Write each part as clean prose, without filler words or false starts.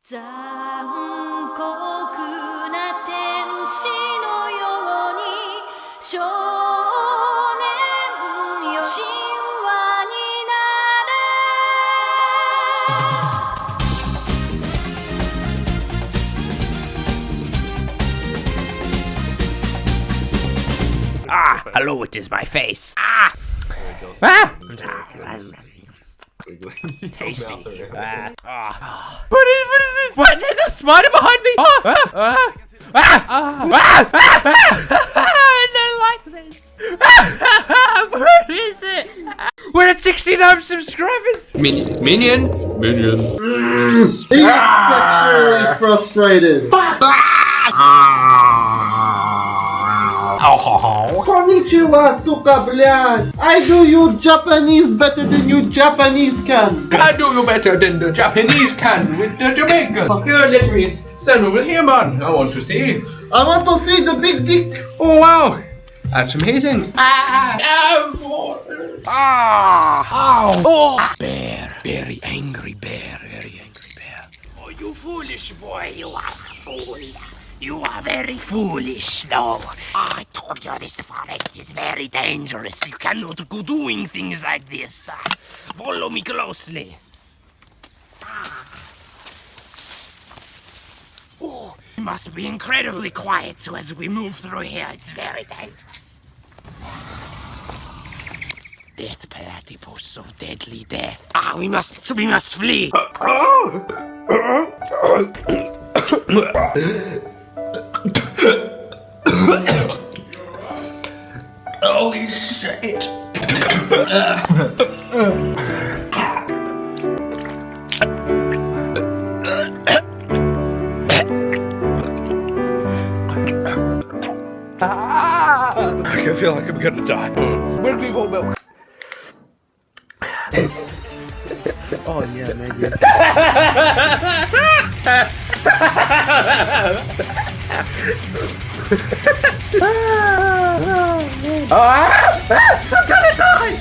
残酷な天使のように少年よ神話になる Hello, it is my face. Tasty. What is this? What? There's a spider behind me. I don't like this. What is it? We're at 69 subscribers. Minion. He's sexually frustrated. Konnichiwa, suka, blядь! I do you Japanese better than you Japanese can! I do you better than the Japanese can with the Jamaican. Here, let me stand over here, man. I want to see. I want to see the big dick! Oh, wow. That's amazing. Bear. Very angry bear. Oh, you foolish boy. You are a fool. You are very foolish, though. I told you this forest is very dangerous. You cannot go doing things like this. Follow me closely. Oh, we must be incredibly quiet so as we move through here. It's very dangerous. Death platypus of deadly death. We must flee. Holy shit! I feel like I'm gonna die. Where do we want milk? Oh yeah, maybe. I'm gonna die!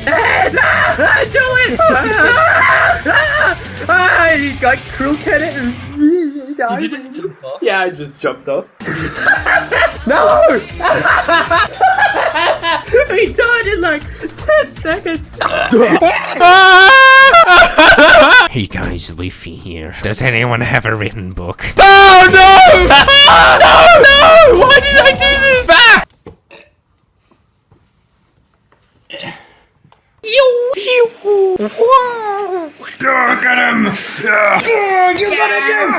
Do it! He got crooked and died. You just jump off? Yeah, I just jumped off. No! He died in like 10 seconds. Hey guys, Leafy here. Does anyone have a written book? Oh no! No! Why did I do this? Whoa! Look at him! You got it, James!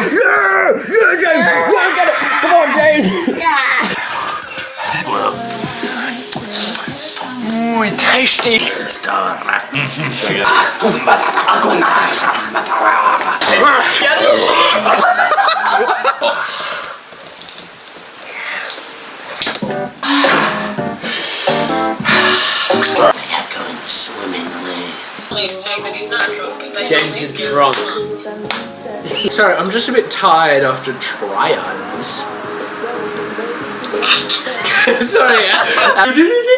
James! You got it! Come on, James! Tasty! Swimmingly. Please saying that he's not drunk. That James is drunk. Sorry, I'm just a bit tired after try-ons. Sorry. I really